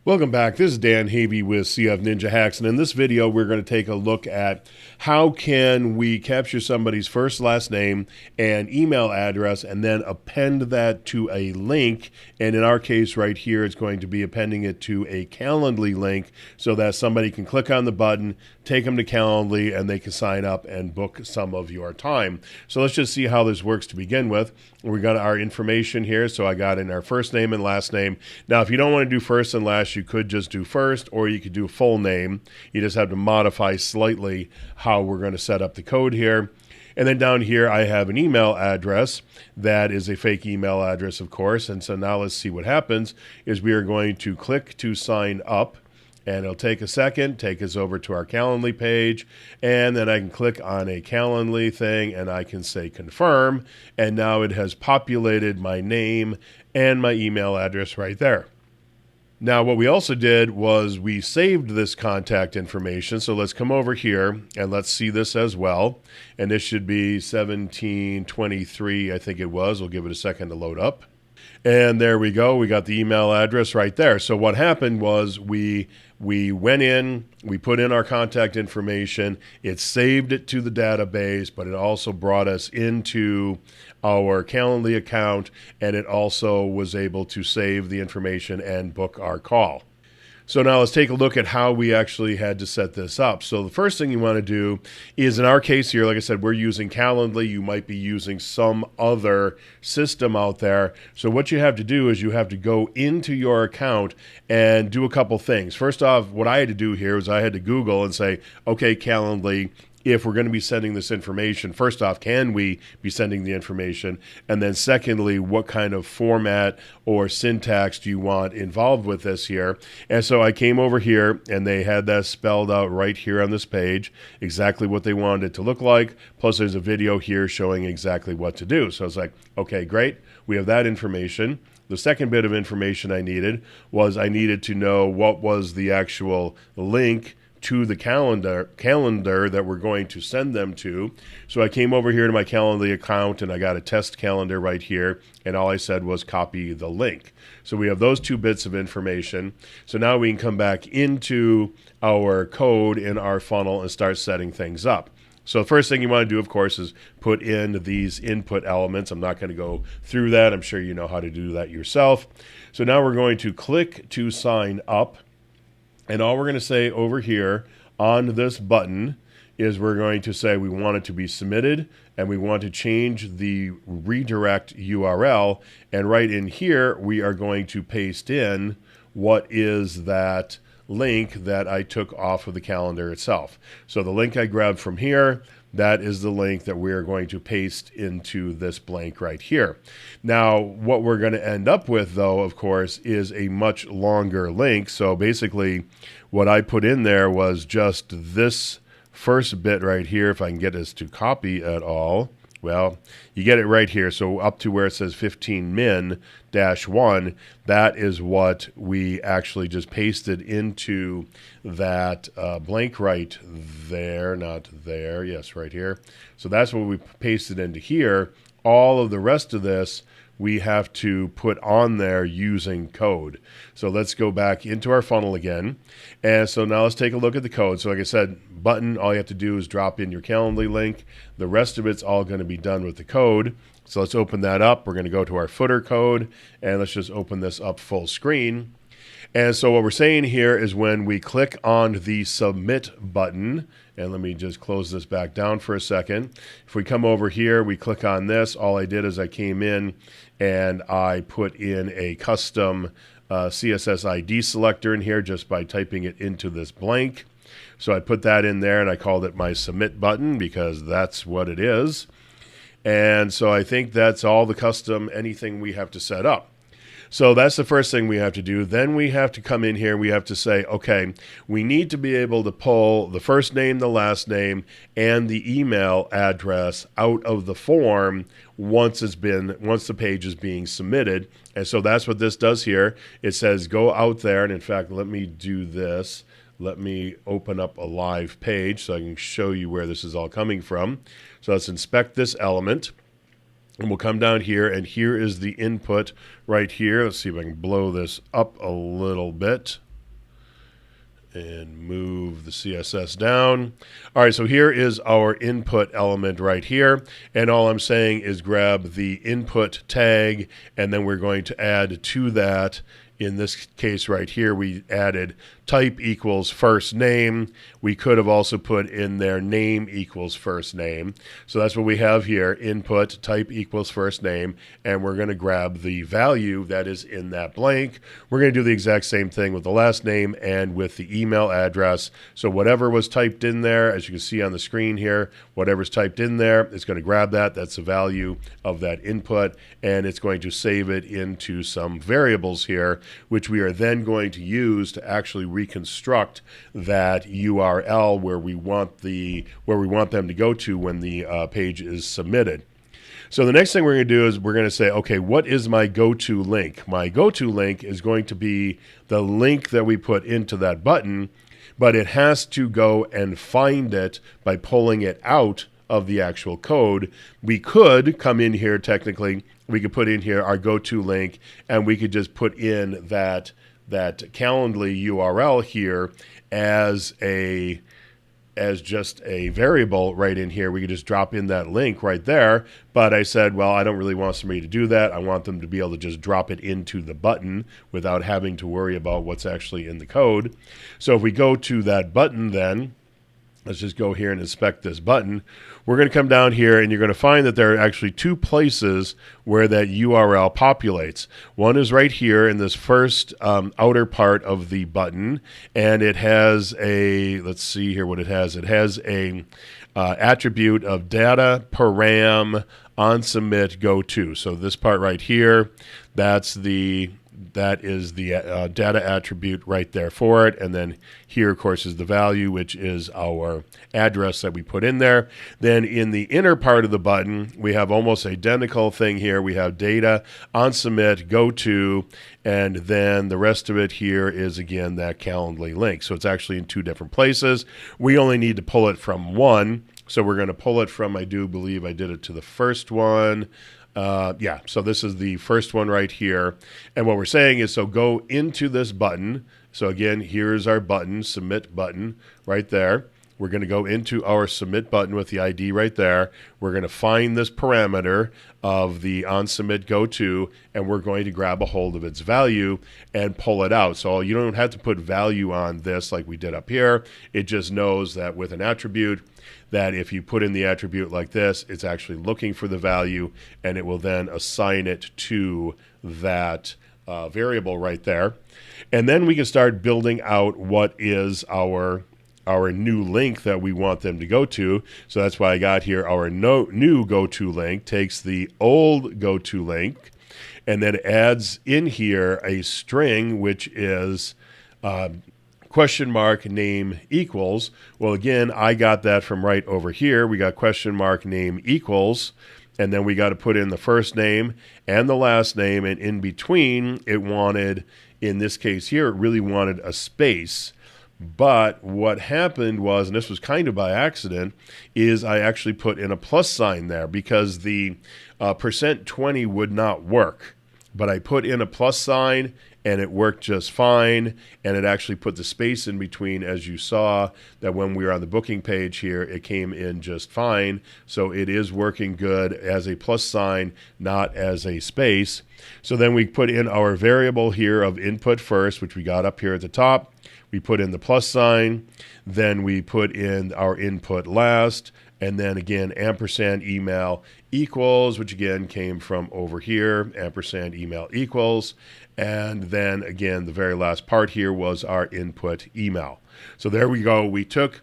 Welcome back. This is Dan Havey with CF Ninja Hacks, and in this video we're going to take a look at how can we capture somebody's first, last name, and email address and then append that to a link. And in our case right here, it's going to be appending it to a Calendly link so that somebody can click on the button, take them to Calendly, and they can sign up and book some of your time. So let's just see how this works to begin with. We got our information here. So I got in our first name and last name. Now, if you don't want to do first and last, you could just do first, or you could do full name. You just have to modify slightly how we're going to set up the code here. And then down here, I have an email address that is a fake email address, of course. And so now let's see what happens is we are going to click to sign up. And it'll take a second, take us over to our Calendly page, and then I can click on a Calendly thing and I can say confirm, and now it has populated my name and my email address right there. Now, what we also did was we saved this contact information. So let's come over here and let's see this as well. And this should be 1723, I think it was. We'll give it a second to load up. And there we go. We got the email address right there. So what happened was we went in, we put in our contact information, it saved it to the database, but it also brought us into our Calendly account, and it also was able to save the information and book our call. So now let's take a look at how we actually had to set this up. So the first thing you want to do is, in our case here, like I said, we're using Calendly. You might be using some other system out there. So what you have to do is you have to go into your account and do a couple things. First off, what I had to do here was I had to Google and say, okay, Calendly, if we're going to be sending this information, first off, can we be sending the information? And then secondly, what kind of format or syntax do you want involved with this here? And so I came over here and they had that spelled out right here on this page, exactly what they wanted it to look like. Plus there's a video here showing exactly what to do. So it's like, okay, great. We have that information. The second bit of information I needed was I needed to know what was the actual link to the calendar that we're going to send them to. So I came over here to my Calendly account and I got a test calendar right here, and all I said was copy the link. So we have those two bits of information. So now we can come back into our code in our funnel and start setting things up. So the first thing you want to do, of course, is put in these input elements. I'm not going to go through that. I'm sure you know how to do that yourself. So now we're going to click to sign up. And all we're going to say over here on this button is we're going to say we want it to be submitted and we want to change the redirect URL. And right in here, we are going to paste in what is that link that I took off of the calendar itself. So the link I grabbed from here, that is the link that we're going to paste into this blank right here. Now, what we're going to end up with, though, of course, is a much longer link. So basically, what I put in there was just this first bit right here. If I can get this to copy at all. Well, you get it right here. So up to where it says 15min-1, that is what we actually just pasted into that blank right there, not there. Yes, right here. So that's what we pasted into here. All of the rest of this we have to put on there using code. So let's go back into our funnel again. And so now let's take a look at the code. So like I said, button, all you have to do is drop in your Calendly link. The rest of it's all going to be done with the code. So let's open that up. We're going to go to our footer code and let's just open this up full screen. And so what we're saying here is when we click on the submit button, and let me just close this back down for a second. If we come over here, we click on this. All I did is I came in and I put in a custom CSS ID selector in here just by typing it into this blank. So I put that in there and I called it my submit button because that's what it is. And so I think that's all the custom anything we have to set up. So that's the first thing we have to do. Then we have to come in here. We have to say, okay, we need to be able to pull the first name, the last name, and the email address out of the form once the page is being submitted. And so that's what this does here. It says go out there. And in fact, let me do this. Let me open up a live page so I can show you where this is all coming from. So let's inspect this element. And we'll come down here, and here is the input right here. Let's see if I can blow this up a little bit. and move the CSS down. All right, so here is our input element right here. And all I'm saying is grab the input tag, and then we're going to add to that. In this case right here, we added type equals first name. We could have also put in there name equals first name. So that's what we have here, input type equals first name, and we're going to grab the value that is in that blank. We're going to do the exact same thing with the last name and with the email address. So whatever was typed in there, as you can see on the screen here, whatever's typed in there, it's going to grab that. That's the value of that input, and it's going to save it into some variables here, which we are then going to use to actually reconstruct that URL where we want them to go to when the page is submitted. So the next thing we're going to do is we're going to say, okay, what is my go-to link? My go-to link is going to be the link that we put into that button, but it has to go and find it by pulling it out of the actual code. We could come in here technically, we could put in here our go-to link, and we could just put in that Calendly URL here as just a variable right in here. We could just drop in that link right there. But I said, well, I don't really want somebody to do that. I want them to be able to just drop it into the button without having to worry about what's actually in the code. So if we go to that button then, let's just go here and inspect this button. We're going to come down here, and you're going to find that there are actually two places where that URL populates. One is right here in this first outer part of the button, and it has a, let's see here what it has. It has a attribute of data param on submit go to. So this part right here, that is the data attribute right there for it. And then here, of course, is the value, which is our address that we put in there. Then in the inner part of the button, we have almost identical thing here. We have data on submit, go to, and then the rest of it here is, again, that Calendly link. So it's actually in two different places. We only need to pull it from one. So we're going to pull it from, I do believe I did it to the first one. Yeah, so this is the first one right here. And what we're saying is, so go into this button. So again, here's our button, submit button right there. We're going to go into our submit button with the ID right there. We're going to find this parameter of the on submit go to, and we're going to grab a hold of its value and pull it out. So you don't have to put value on this like we did up here. It just knows that with an attribute, that if you put in the attribute like this, it's actually looking for the value, and it will then assign it to that variable right there. And then we can start building out what is our new link that we want them to go to. So that's why I got here our new go-to link, takes the old go-to link, and then adds in here a string, which is question mark name equals. Well, again, I got that from right over here. We got question mark name equals, and then we got to put in the first name and the last name, and in between it wanted, in this case here, it really wanted a space. But what happened was, and this was kind of by accident, is I actually put in a plus sign there because the %20 would not work. But I put in a plus sign, and it worked just fine, and it actually put the space in between, as you saw that when we were on the booking page here, it came in just fine. So it is working good as a plus sign, not as a space. So then we put in our variable here of input first, which we got up here at the top. We put in the plus sign, then we put in our input last, and then again, ampersand email equals, which again came from over here, ampersand email equals, and then again, the very last part here was our input email. So there we go. We took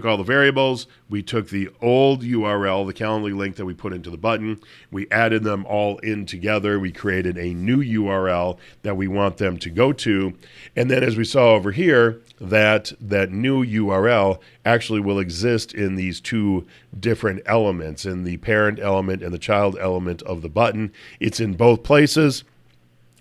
all the variables, we took the old URL, the Calendly link that we put into the button, we added them all in together, we created a new URL that we want them to go to, and then as we saw over here, that new URL actually will exist in these two different elements, in the parent element and the child element of the button. It's in both places.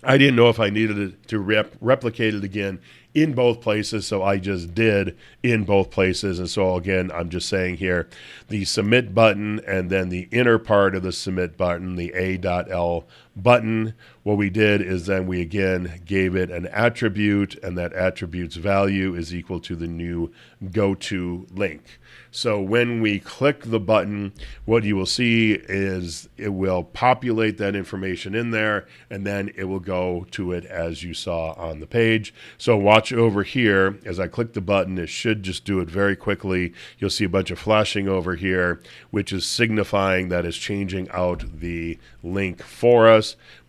I didn't know if I needed to replicate it again in both places. So I just did in both places. And so again, I'm just saying here, the submit button and then the inner part of the submit button, the A.L button, what we did is then we again gave it an attribute, and that attribute's value is equal to the new go-to link. So when we click the button, what you will see is it will populate that information in there, and then it will go to it as you saw on the page. So watch over here. As I click the button, it should just do it very quickly. You'll see a bunch of flashing over here, which is signifying that it's changing out the link for us.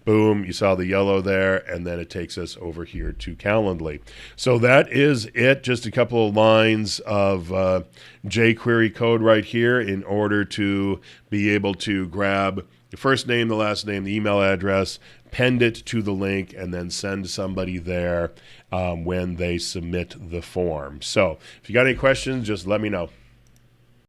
Boom, you saw the yellow there, and then it takes us over here to Calendly. So that is it, just a couple of lines of jQuery code right here in order to be able to grab the first name, the last name, the email address, append it to the link, and then send somebody there when they submit the form. So if you got any questions, just let me know.